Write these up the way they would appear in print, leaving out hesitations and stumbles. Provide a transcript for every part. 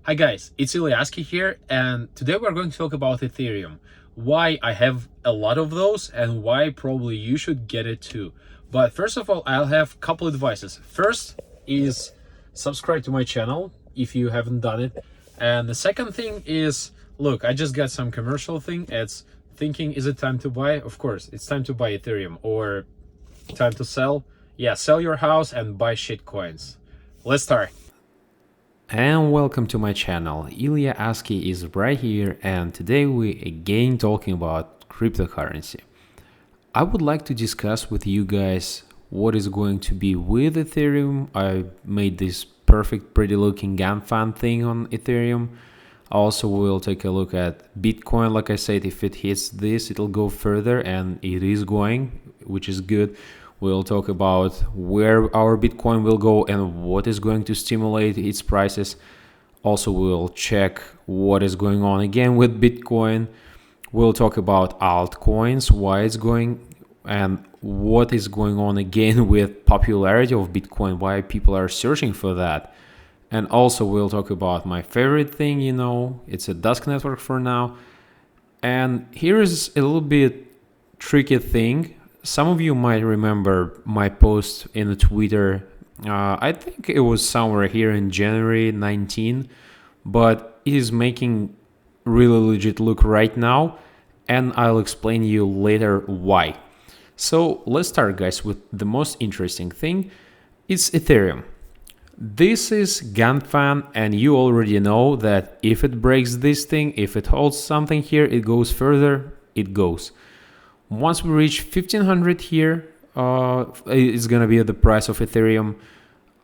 Hi guys, it's Askey here, and today we're going to talk about Ethereum, why I have a lot of those and why probably you should get it too. But first of all, I'll have a couple advices. First is subscribe to my channel if you haven't done it. And the second thing is, look, I just got some commercial thing. It's thinking, is it time to buy? Of course, it's time to buy Ethereum. Or time to sell? Yeah, sell your house and buy shit coins. Let's start. And welcome to my channel. Ilia Askey is right here, and today we again talking about cryptocurrency. I would like to discuss with you guys what is going to be with Ethereum. I made this perfect pretty looking GAN fan thing on Ethereum. Also, we'll take a look at Bitcoin. Like I said, if it hits this, it'll go further, and it is going, which is good. We'll talk about where our Bitcoin will go and what is going to stimulate its prices. Also, we'll check what is going on again with Bitcoin. We'll talk about altcoins, why it's going, and what is going on again with popularity of Bitcoin, why people are searching for that. And also, we'll talk about my favorite thing, it's a Dusk network for now. And here's a little bit tricky thing. Some of you might remember my post in the Twitter. I think it was somewhere here in January 19, but it is making really legit look right now, and I'll explain you later why. So let's start, guys, with the most interesting thing. It's Ethereum. This is GANFAN, and you already know that if it breaks this thing, if it holds something here, it goes further, it goes. Once we reach 1500 here, it's gonna be the price of Ethereum.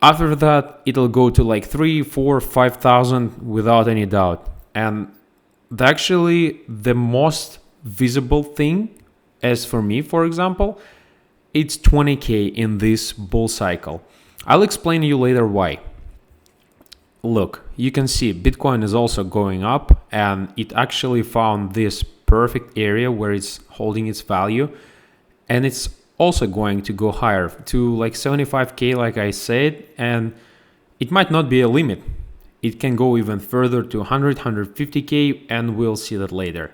After that, it'll go to like 3, 4, 5,000 without any doubt. And actually, the most visible thing, as for me, for example, it's 20k in this bull cycle. I'll explain to you later why. Look, you can see Bitcoin is also going up, and it actually found this perfect area where it's holding its value, and it's also going to go higher to like 75k, like I said, and it might not be a limit. It can go even further to 100, 150k, and we'll see that later.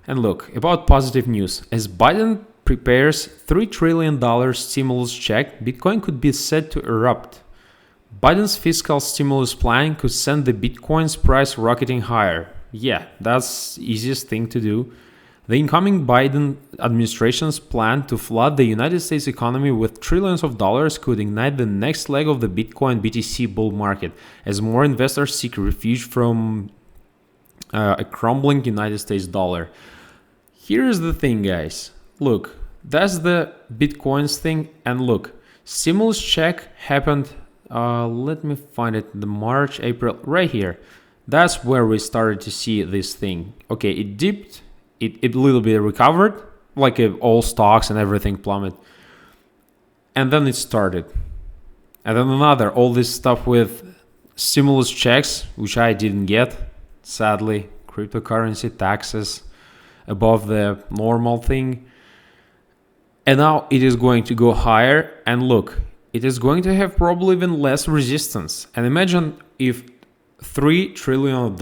And look, about positive news, as Biden prepares $3 trillion stimulus check, Bitcoin could be set to erupt. Biden's fiscal stimulus plan could send the Bitcoin's price rocketing higher. Yeah, that's the easiest thing to do. The incoming Biden administration's plan to flood the United States economy with trillions of dollars could ignite the next leg of the Bitcoin BTC bull market as more investors seek refuge from a crumbling United States dollar. Here's the thing, guys. Look, that's the Bitcoins thing. And look, stimulus check happened. Let me find it. The March, April, right here. That's where we started to see this thing. Okay, it dipped, it a little bit recovered, like all stocks and everything plummeted. And then it started. And then all this stuff with stimulus checks, which I didn't get, sadly, cryptocurrency taxes above the normal thing. And now it is going to go higher, and look, it is going to have probably even less resistance. And imagine if $3 trillion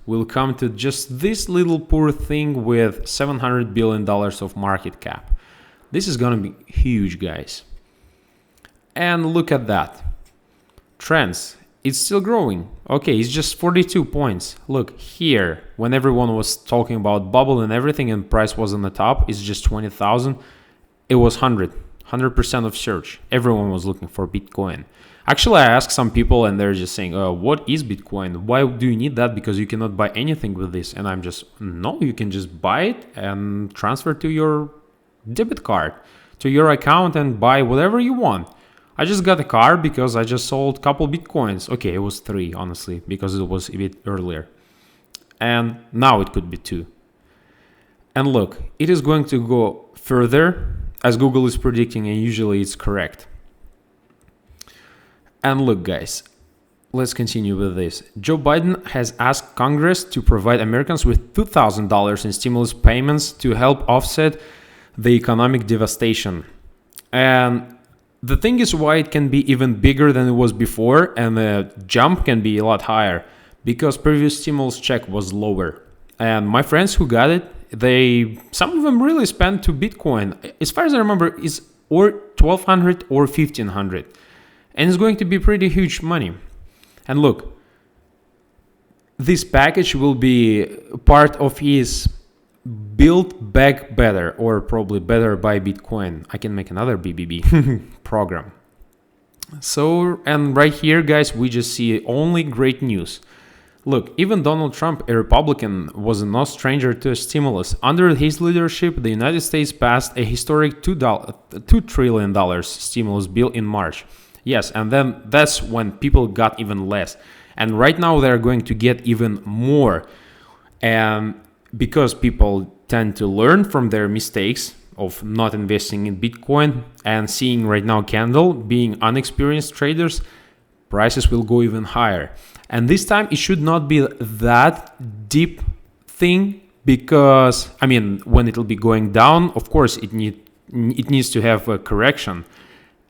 will come to just this little poor thing with $700 billion of market cap. This is gonna be huge, guys. And look at that. Trends, it's still growing. Okay, it's just 42 points. Look here, when everyone was talking about bubble and everything and price was on the top, it's just 20,000. It was 100% of search. Everyone was looking for Bitcoin. Actually, I asked some people and they're just saying, what is Bitcoin? Why do you need that? Because you cannot buy anything with this. And I'm just, no, you can just buy it and transfer to your debit card, to your account, and buy whatever you want. I just got a card because I just sold a couple Bitcoins. Okay, it was 3, honestly, because it was a bit earlier. And now it could be 2. And look, it is going to go further, as Google is predicting, and usually it's correct. And look, guys, let's continue with this. Joe Biden has asked Congress to provide Americans with $2,000 in stimulus payments to help offset the economic devastation. And the thing is why it can be even bigger than it was before, and the jump can be a lot higher, because previous stimulus check was lower. And my friends who got it, some of them really spent to Bitcoin. As far as I remember, is or 1,200 or 1,500, and it's going to be pretty huge money. And look, this package will be part of his Build Back Better, or probably Better by Bitcoin. I can make another BBB program. So, and right here, guys, we just see only great news. Look, even Donald Trump, a Republican, was no stranger to a stimulus. Under his leadership, the United States passed a historic $2 trillion stimulus bill in March. Yes, and then that's when people got even less. And right now they're going to get even more. And because people tend to learn from their mistakes of not investing in Bitcoin, and seeing right now candle, being unexperienced traders, prices will go even higher. And this time it should not be that deep thing, because I mean, when it will be going down, of course it needs to have a correction,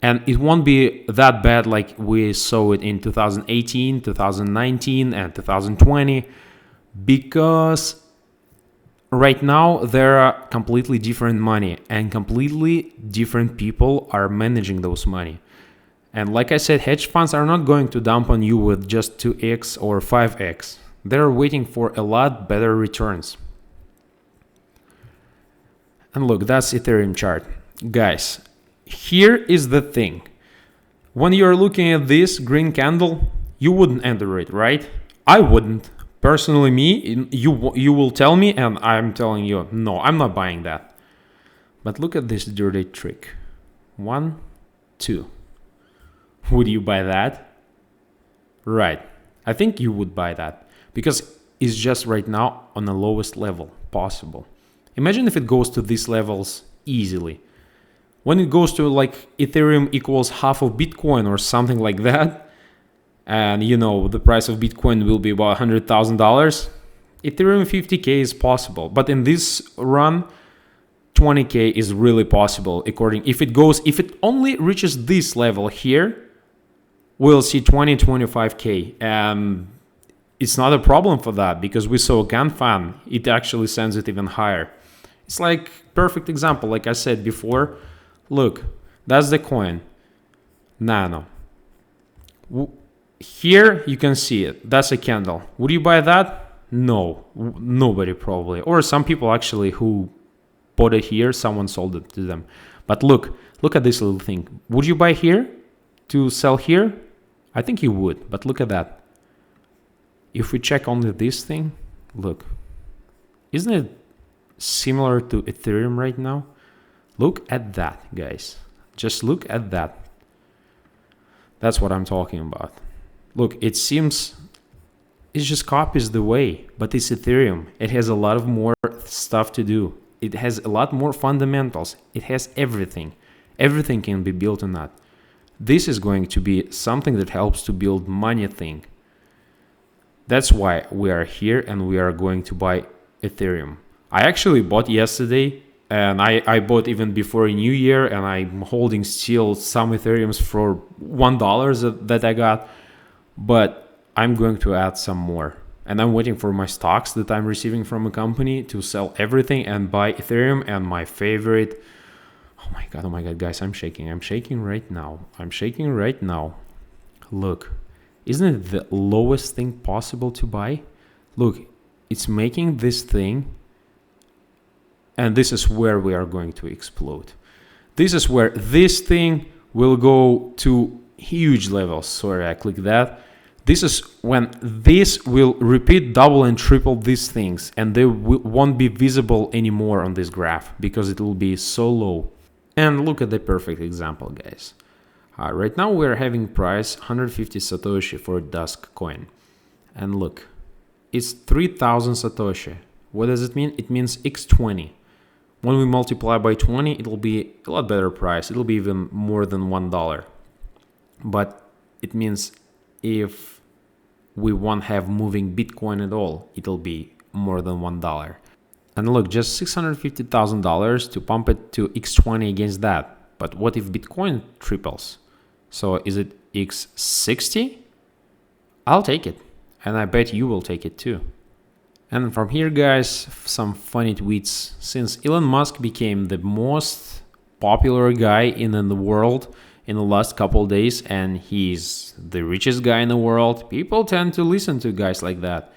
and it won't be that bad like we saw it in 2018, 2019 and 2020, because right now there are completely different money, and completely different people are managing those money. And like I said, hedge funds are not going to dump on you with just 2x or 5x. They're waiting for a lot better returns. And look, that's Ethereum chart. Guys, here is the thing. When you're looking at this green candle, you wouldn't enter it, right? I wouldn't. Personally, me, you will tell me, and I'm telling you, no, I'm not buying that. But look at this dirty trick. 1, 2. Would you buy that? Right. I think you would buy that, because it's just right now on the lowest level possible. Imagine if it goes to these levels easily. When it goes to like Ethereum equals half of Bitcoin or something like that, and you know the price of Bitcoin will be about $100,000, Ethereum 50k is possible. But in this run, 20k is really possible. If it only reaches this level here, we'll see 20-25k, and it's not a problem for that, because we saw GANFAN, it actually sends it even higher. It's like perfect example, like I said before. Look, that's the coin Nano. Here you can see it, that's a candle. Would you buy that? No, nobody probably, or some people actually who bought it here, someone sold it to them. But look at this little thing. Would you buy here to sell here? I think you would, but look at that. If we check only this thing, look, isn't it similar to Ethereum right now? Look at that, guys. Just look at that. That's what I'm talking about. Look, it seems it just copies the way, but it's Ethereum. It has a lot of more stuff to do. It has a lot more fundamentals. It has everything. Everything can be built on that. This is going to be something that helps to build money thing. That's why we are here, and we are going to buy Ethereum. I actually bought yesterday, and I bought even before New Year, and I'm holding still some Ethereums for $1 that I got, but I'm going to add some more. And I'm waiting for my stocks that I'm receiving from a company to sell everything and buy Ethereum. And my favorite, oh my god, guys, I'm shaking right now. Look, isn't it the lowest thing possible to buy? Look, it's making this thing, and this is where we are going to explode. This is where this thing will go to huge levels. Sorry, I clicked that. This is when this will repeat, double and triple these things, and they won't be visible anymore on this graph because it will be so low. And look at the perfect example, guys. Right now we're having price 150 Satoshi for Dusk coin. And look, it's 3000 Satoshi. What does it mean? It means x20. When we multiply by 20, it'll be a lot better price. It'll be even more than $1. But it means if we won't have moving Bitcoin at all, it'll be more than $1. And look, just $650,000 to pump it to x20 against that. but what if Bitcoin triples? So is it x60? I'll take it, and I bet you will take it too. And from here, guys, some funny tweets. Since Elon Musk became the most popular guy in the world in the last couple of days, and he's the richest guy in the world, people tend to listen to guys like that.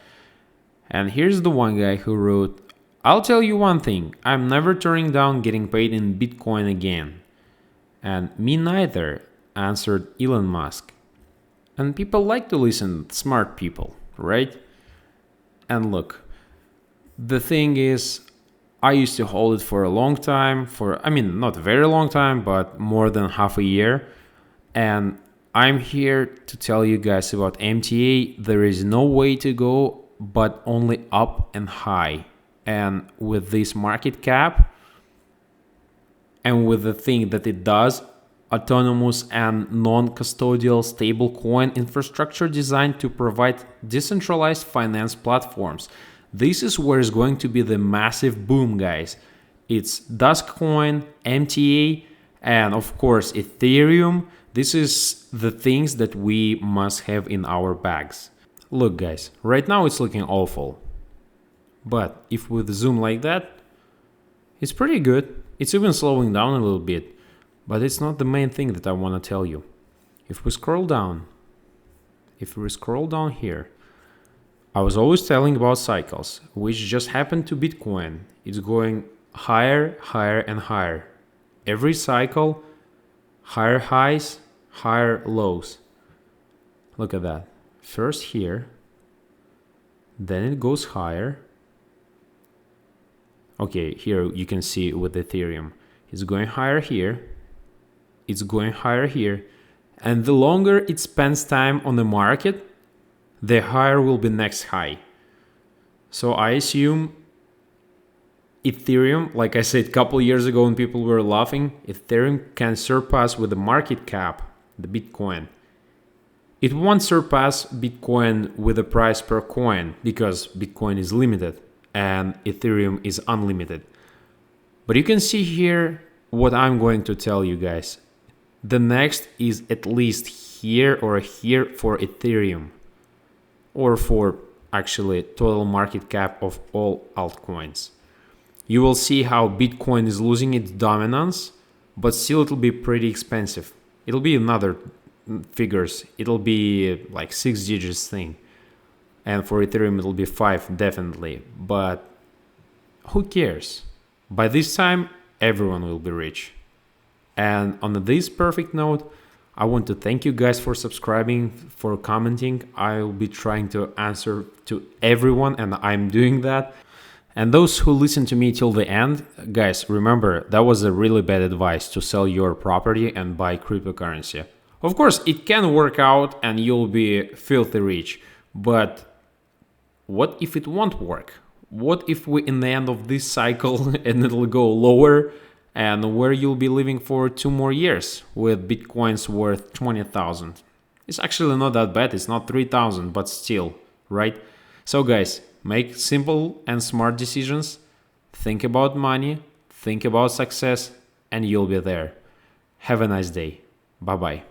And here's the one guy who wrote, "I'll tell you one thing, I'm never turning down getting paid in Bitcoin again." And "Me neither," answered Elon Musk. And people like to listen, smart people, right? And look, the thing is, I used to hold it for a long time, not a very long time, but more than half a year. And I'm here to tell you guys about MTA. There is no way to go, but only up and high. And with this market cap, and with the thing that it does, autonomous and non-custodial stablecoin infrastructure designed to provide decentralized finance platforms. This is where is going to be the massive boom, guys. It's Dogecoin, MTA, and of course Ethereum. This is the things that we must have in our bags. Look, guys, right now it's looking awful. But if we zoom like that, it's pretty good. It's even slowing down a little bit. But it's not the main thing that I want to tell you. If we scroll down here, I was always telling about cycles, which just happened to Bitcoin. It's going higher, higher, and higher. Every cycle, higher highs, higher lows. Look at that. First here, then it goes higher. Okay, here you can see with Ethereum, it's going higher here. It's going higher here, and the longer it spends time on the market, the higher will be next high. So I assume Ethereum, like I said a couple years ago when people were laughing, Ethereum can surpass with the market cap the Bitcoin. It won't surpass Bitcoin with the price per coin because Bitcoin is limited and Ethereum is unlimited. But you can see here what I'm going to tell you guys. The next is at least here or here for Ethereum, or for actually total market cap of all altcoins. You will see how Bitcoin is losing its dominance, but still it'll be pretty expensive. It'll be another figures. It'll be like 6 digits thing. And for Ethereum it'll be 5 definitely. But who cares? By this time everyone will be rich. And on this perfect note, I want to thank you guys for subscribing, for commenting. I'll be trying to answer to everyone, and I'm doing that. And those who listen to me till the end, guys, remember, that was a really bad advice to sell your property and buy cryptocurrency. Of course, it can work out and you'll be filthy rich, but what if it won't work? What if we in the end of this cycle and it'll go lower, and where you'll be living for 2 more years with Bitcoins worth 20,000. It's actually not that bad. It's not 3,000, but still, right? So guys, make simple and smart decisions. Think about money, think about success, and you'll be there. Have a nice day. Bye-bye.